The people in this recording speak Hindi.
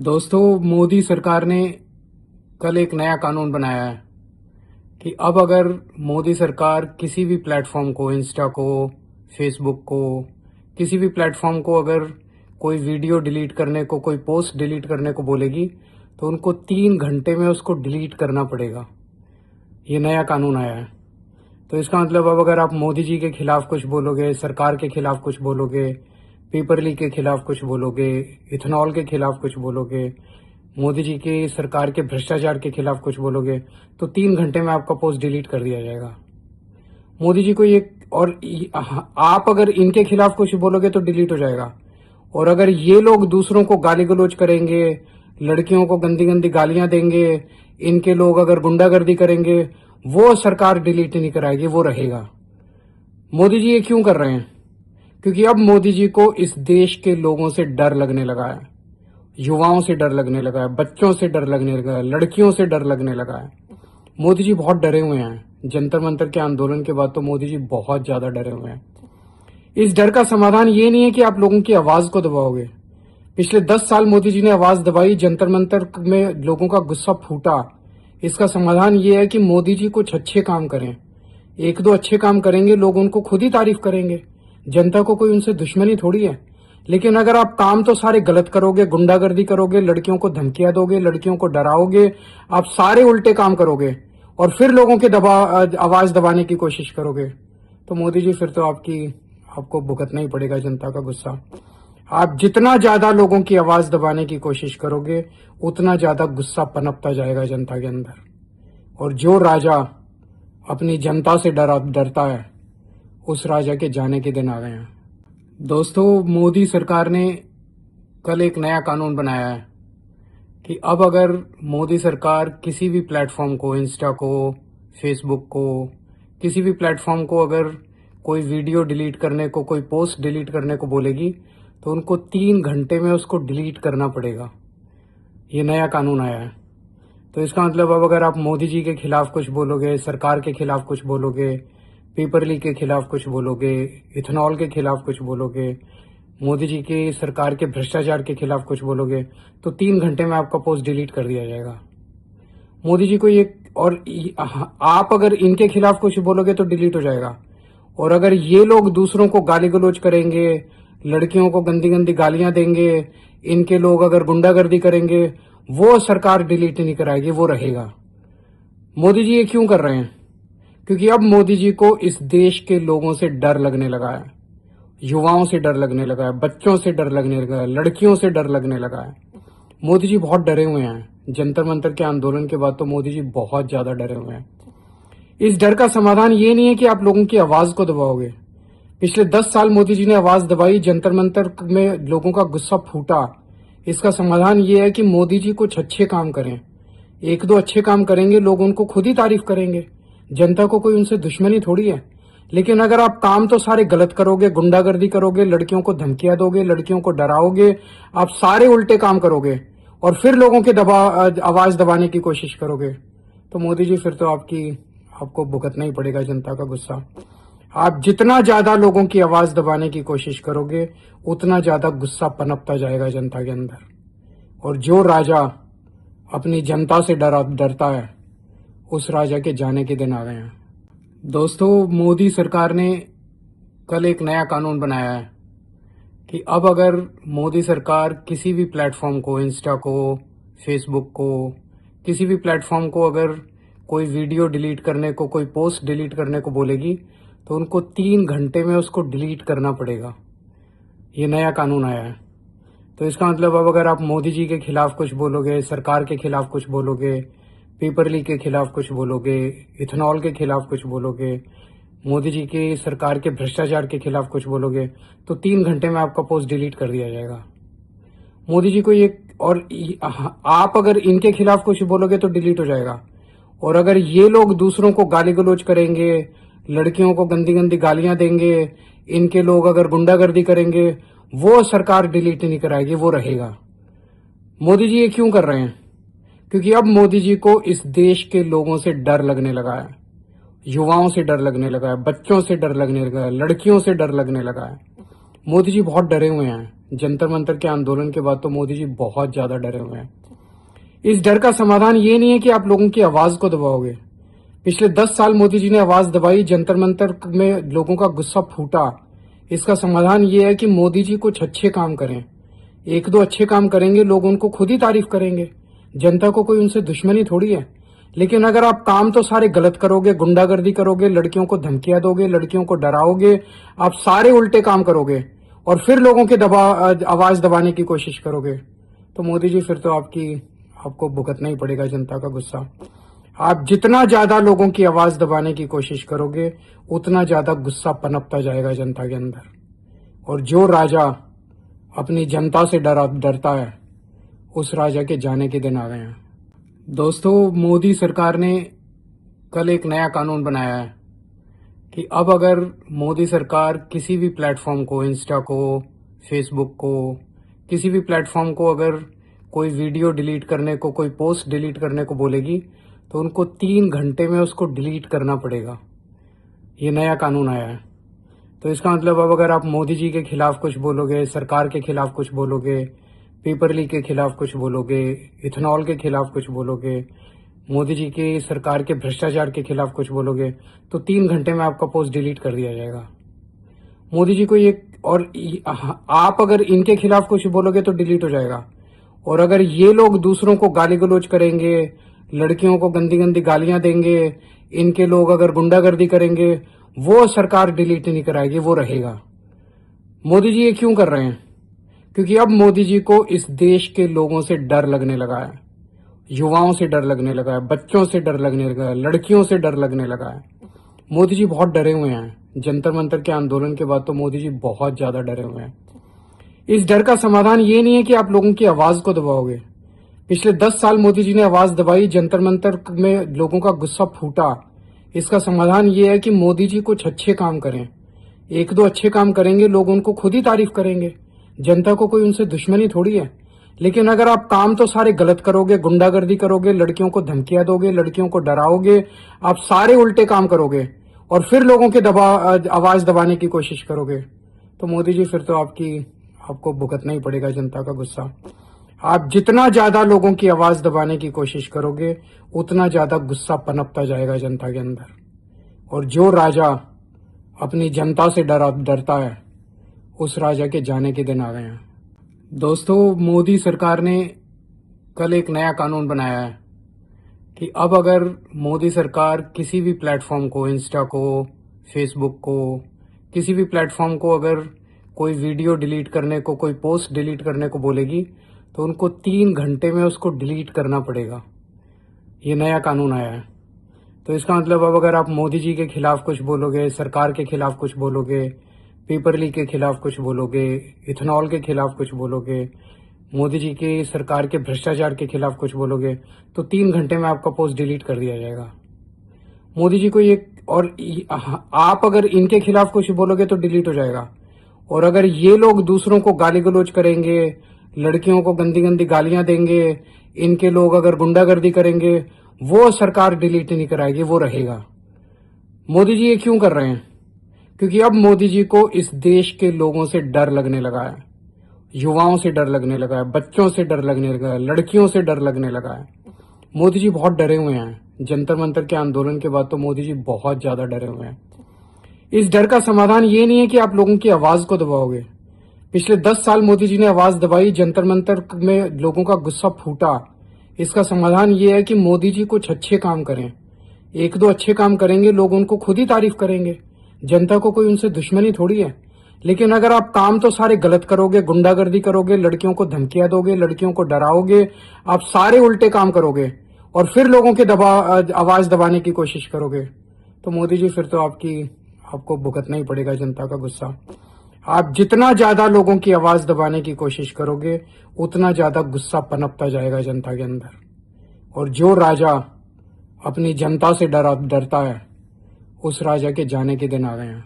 दोस्तों, मोदी सरकार ने कल एक नया कानून बनाया है कि अब अगर मोदी सरकार किसी भी प्लेटफॉर्म को, इंस्टा को, फेसबुक को, किसी भी प्लेटफॉर्म को अगर कोई वीडियो डिलीट करने को, कोई पोस्ट डिलीट करने को बोलेगी तो उनको 3 घंटे में उसको डिलीट करना पड़ेगा। ये नया कानून आया है। तो इसका मतलब अब अगर आप मोदी जी के खिलाफ कुछ बोलोगे, सरकार के खिलाफ कुछ बोलोगे, पेपर लीक के खिलाफ कुछ बोलोगे, इथेनॉल के खिलाफ कुछ बोलोगे, मोदी जी की सरकार के भ्रष्टाचार के खिलाफ कुछ बोलोगे तो 3 घंटे में आपका पोस्ट डिलीट कर दिया जाएगा। मोदी जी को ये और आप अगर इनके खिलाफ कुछ बोलोगे तो डिलीट हो जाएगा। और अगर ये लोग दूसरों को गाली गलौज करेंगे, लड़कियों को गंदी गंदी गालियां देंगे, इनके लोग अगर गुंडागर्दी करेंगे, वो सरकार डिलीट नहीं कराएगी, वो रहेगा। मोदी जी ये क्यों कर रहे हैं? क्योंकि अब मोदी जी को इस देश के लोगों से डर लगने लगा है, युवाओं से डर लगने लगा है, बच्चों से डर लगने लगा है, लड़कियों से डर लगने लगा है। मोदी जी बहुत डरे हुए हैं। जंतर मंतर के आंदोलन के बाद तो मोदी जी बहुत ज्यादा डरे हुए हैं। इस डर का समाधान ये नहीं है कि आप लोगों की आवाज को दबाओगे। पिछले 10 साल मोदी जी ने आवाज दबाई, जंतर मंतर में लोगों का गुस्सा फूटा। इसका समाधान ये है कि मोदी जी कुछ अच्छे काम करें। 1-2 अच्छे काम करेंगे, लोग उनको खुद ही तारीफ करेंगे। जनता को कोई उनसे दुश्मनी थोड़ी है। लेकिन अगर आप काम तो सारे गलत करोगे, गुंडागर्दी करोगे, लड़कियों को धमकियां दोगे, लड़कियों को डराओगे, आप सारे उल्टे काम करोगे और फिर लोगों के आवाज दबाने की कोशिश करोगे तो मोदी जी फिर तो आपको भुगतना ही पड़ेगा जनता का गुस्सा। आप जितना ज्यादा लोगों की आवाज दबाने की कोशिश करोगे उतना ज्यादा गुस्सा पनपता जाएगा जनता के अंदर। और जो राजा अपनी जनता से डरता है, उस राजा के जाने के दिन आ गए हैं। दोस्तों, मोदी सरकार ने कल एक नया कानून बनाया है कि अब अगर मोदी सरकार किसी भी प्लेटफॉर्म को, इंस्टा को, फेसबुक को, किसी भी प्लेटफॉर्म को अगर कोई वीडियो डिलीट करने को, कोई पोस्ट डिलीट करने को बोलेगी तो उनको 3 घंटे में उसको डिलीट करना पड़ेगा। ये नया कानून आया है। तो इसका मतलब अब अगर आप मोदी जी के खिलाफ कुछ बोलोगे, सरकार के खिलाफ कुछ बोलोगे, पेपर लीक के खिलाफ कुछ बोलोगे, इथेनॉल के खिलाफ कुछ बोलोगे, मोदी जी की सरकार के भ्रष्टाचार के खिलाफ कुछ बोलोगे तो 3 घंटे में आपका पोस्ट डिलीट कर दिया जाएगा। मोदी जी को ये और आप अगर इनके खिलाफ कुछ बोलोगे तो डिलीट हो जाएगा। और अगर ये लोग दूसरों को गाली गलौज करेंगे, लड़कियों को गंदी गंदी गालियां देंगे, इनके लोग अगर गुंडागर्दी करेंगे, वो सरकार डिलीट नहीं कराएगी, वो रहेगा। मोदी जी ये क्यों कर रहे हैं? क्योंकि अब मोदी जी को इस देश के लोगों से डर लगने लगा है, युवाओं से डर लगने लगा है, बच्चों से डर लगने लगा है, लड़कियों से डर लगने लगा है। मोदी जी बहुत डरे हुए हैं। जंतर मंतर के आंदोलन के बाद तो मोदी जी बहुत ज्यादा डरे हुए हैं। इस डर का समाधान ये नहीं है कि आप लोगों की आवाज को दबाओगे। पिछले 10 साल मोदी जी ने आवाज दबाई, जंतर मंतर में लोगों का गुस्सा फूटा। इसका समाधान ये है कि मोदी जी कुछ अच्छे काम करें। 1-2 अच्छे काम करेंगे, लोग उनको खुद ही तारीफ करेंगे। जनता को कोई उनसे दुश्मनी थोड़ी है। लेकिन अगर आप काम तो सारे गलत करोगे, गुंडागर्दी करोगे, लड़कियों को धमकियां दोगे, लड़कियों को डराओगे, आप सारे उल्टे काम करोगे और फिर लोगों के आवाज दबाने की कोशिश करोगे तो मोदी जी फिर तो आपको भुगतना ही पड़ेगा जनता का गुस्सा। आप जितना ज्यादा लोगों की आवाज दबाने की कोशिश करोगे उतना ज्यादा गुस्सा पनपता जाएगा जनता के अंदर। और जो राजा अपनी जनता से डरता है, उस राजा के जाने के दिन आ गए हैं। दोस्तों, मोदी सरकार ने कल एक नया कानून बनाया है कि अब अगर मोदी सरकार किसी भी प्लेटफॉर्म को, इंस्टा को, फेसबुक को, किसी भी प्लेटफॉर्म को अगर कोई वीडियो डिलीट करने को, कोई पोस्ट डिलीट करने को बोलेगी तो उनको 3 घंटे में उसको डिलीट करना पड़ेगा। ये नया कानून आया है। तो इसका मतलब अब अगर आप मोदी जी के खिलाफ कुछ बोलोगे, सरकार के खिलाफ कुछ बोलोगे, पेपर लीक के खिलाफ कुछ बोलोगे, इथेनॉल के खिलाफ कुछ बोलोगे, मोदी जी की सरकार के भ्रष्टाचार के खिलाफ कुछ बोलोगे तो 3 घंटे में आपका पोस्ट डिलीट कर दिया जाएगा। मोदी जी को ये और आप अगर इनके खिलाफ कुछ बोलोगे तो डिलीट हो जाएगा। और अगर ये लोग दूसरों को गाली गलौज करेंगे, लड़कियों को गंदी गंदी गालियां देंगे, इनके लोग अगर गुंडागर्दी करेंगे, वो सरकार डिलीट नहीं कराएगी, वो रहेगा। मोदी जी ये क्यों कर रहे हैं? क्योंकि अब मोदी जी को इस देश के लोगों से डर लगने लगा है, युवाओं से डर लगने लगा है, बच्चों से डर लगने लगा है, लड़कियों से डर लगने लगा है। मोदी जी बहुत डरे हुए हैं। जंतर मंतर के आंदोलन के बाद तो मोदी जी बहुत ज्यादा डरे हुए हैं। इस डर का समाधान ये नहीं है कि आप लोगों की आवाज को दबाओगे। पिछले 10 साल मोदी जी ने आवाज दबाई, जंतर मंतर में लोगों का गुस्सा फूटा। इसका समाधान ये है कि मोदी जी कुछ अच्छे काम करें। एक दो अच्छे काम करेंगे, लोग उनको खुद ही तारीफ करेंगे। जनता को कोई उनसे दुश्मनी थोड़ी है। लेकिन अगर आप काम तो सारे गलत करोगे, गुंडागर्दी करोगे, लड़कियों को धमकियां दोगे, लड़कियों को डराओगे, आप सारे उल्टे काम करोगे और फिर लोगों के आवाज दबाने की कोशिश करोगे, तो मोदी जी फिर तो आपको भुगतना ही पड़ेगा जनता का गुस्सा। आप जितना ज्यादा लोगों की आवाज दबाने की कोशिश करोगे, उतना ज्यादा गुस्सा पनपता जाएगा जनता के अंदर। और जो राजा अपनी जनता से डरता है, उस राजा के जाने के दिन आ गए हैं। दोस्तों, मोदी सरकार ने कल एक नया कानून बनाया है कि अब अगर मोदी सरकार किसी भी प्लेटफॉर्म को, इंस्टा को, फेसबुक को, किसी भी प्लेटफॉर्म को अगर कोई वीडियो डिलीट करने को, कोई पोस्ट डिलीट करने को बोलेगी, तो उनको 3 घंटे में उसको डिलीट करना पड़ेगा। ये नया कानून आया है। तो इसका मतलब अब अगर आप मोदी जी के खिलाफ कुछ बोलोगे, सरकार के खिलाफ कुछ बोलोगे, पेपर लीक के खिलाफ कुछ बोलोगे, इथेनॉल के खिलाफ कुछ बोलोगे, मोदी जी की सरकार के भ्रष्टाचार के खिलाफ कुछ बोलोगे, तो 3 घंटे में आपका पोस्ट डिलीट कर दिया जाएगा। मोदी जी को ये, और आप अगर इनके खिलाफ कुछ बोलोगे तो डिलीट हो जाएगा। और अगर ये लोग दूसरों को गाली गलौज करेंगे, लड़कियों को गंदी गंदी गालियां देंगे, इनके लोग अगर गुंडागर्दी करेंगे, वो सरकार डिलीट नहीं कराएगी, वो रहेगा। मोदी जी ये क्यों कर रहे हैं? क्योंकि अब मोदी जी को इस देश के लोगों से डर लगने लगा है, युवाओं से डर लगने लगा है, बच्चों से डर लगने लगा है, लड़कियों से डर लगने लगा है। मोदी जी बहुत डरे हुए हैं। जंतर मंतर के आंदोलन के बाद तो मोदी जी बहुत ज्यादा डरे हुए हैं। इस डर का समाधान ये नहीं है कि आप लोगों की आवाज को दबाओगे। पिछले 10 साल मोदी जी ने आवाज दबाई, जंतर मंतर में लोगों का गुस्सा फूटा। इसका समाधान ये है कि मोदी जी कुछ अच्छे काम करें। एक दो अच्छे काम करेंगे, लोग उनको खुद ही तारीफ करेंगे। जनता को कोई उनसे दुश्मनी थोड़ी है। लेकिन अगर आप काम तो सारे गलत करोगे, गुंडागर्दी करोगे, लड़कियों को धमकियां दोगे, लड़कियों को डराओगे, आप सारे उल्टे काम करोगे और फिर लोगों के आवाज दबाने की कोशिश करोगे, तो मोदी जी फिर तो आपको भुगतना ही पड़ेगा जनता का गुस्सा। आप जितना ज्यादा लोगों की आवाज दबाने की कोशिश करोगे, उतना ज्यादा गुस्सा पनपता जाएगा जनता के अंदर। और जो राजा अपनी जनता से डरता है, उस राजा के जाने के दिन आ गए हैं। दोस्तों, मोदी सरकार ने कल एक नया कानून बनाया है कि अब अगर मोदी सरकार किसी भी प्लेटफॉर्म को, इंस्टा को, फेसबुक को, किसी भी प्लेटफॉर्म को अगर कोई वीडियो डिलीट करने को, कोई पोस्ट डिलीट करने को बोलेगी, तो उनको 3 घंटे में उसको डिलीट करना पड़ेगा। ये नया कानून आया है। तो इसका मतलब अब अगर आप मोदी जी के खिलाफ कुछ बोलोगे, सरकार के खिलाफ कुछ बोलोगे, पेपर लीक के खिलाफ कुछ बोलोगे, इथेनॉल के खिलाफ कुछ बोलोगे, मोदी जी की सरकार के भ्रष्टाचार के खिलाफ कुछ बोलोगे, तो 3 घंटे में आपका पोस्ट डिलीट कर दिया जाएगा। मोदी जी को ये, और आप अगर इनके खिलाफ कुछ बोलोगे तो डिलीट हो जाएगा। और अगर ये लोग दूसरों को गाली गलौज करेंगे, लड़कियों को गंदी गंदी गालियां देंगे, इनके लोग अगर गुंडागर्दी करेंगे, वो सरकार डिलीट नहीं कराएगी, वो रहेगा। मोदी जी ये क्यों कर रहे हैं? क्योंकि अब मोदी जी को इस देश के लोगों से डर लगने लगा है, युवाओं से डर लगने लगा है, बच्चों से डर लगने लगा है, लड़कियों से डर लगने लगा है। मोदी जी बहुत डरे हुए हैं। जंतर मंतर के आंदोलन के बाद तो मोदी जी बहुत ज्यादा डरे हुए हैं। इस डर का समाधान ये नहीं है कि आप लोगों की आवाज को दबाओगे। पिछले 10 साल मोदी जी ने आवाज दबाई, जंतर मंतर में लोगों का गुस्सा फूटा। इसका समाधान ये है कि मोदी जी कुछ अच्छे काम करें। एक दो अच्छे काम करेंगे, लोग उनको खुद ही तारीफ करेंगे। जनता को कोई उनसे दुश्मनी थोड़ी है। लेकिन अगर आप काम तो सारे गलत करोगे, गुंडागर्दी करोगे, लड़कियों को धमकियां दोगे, लड़कियों को डराओगे, आप सारे उल्टे काम करोगे और फिर लोगों के आवाज दबाने की कोशिश करोगे, तो मोदी जी फिर तो आपको भुगतना ही पड़ेगा जनता का गुस्सा। आप जितना ज्यादा लोगों की आवाज दबाने की कोशिश करोगे, उतना ज्यादा गुस्सा पनपता जाएगा जनता के अंदर। और जो राजा अपनी जनता से डरता है, उस राजा के जाने के दिन आ गए हैं।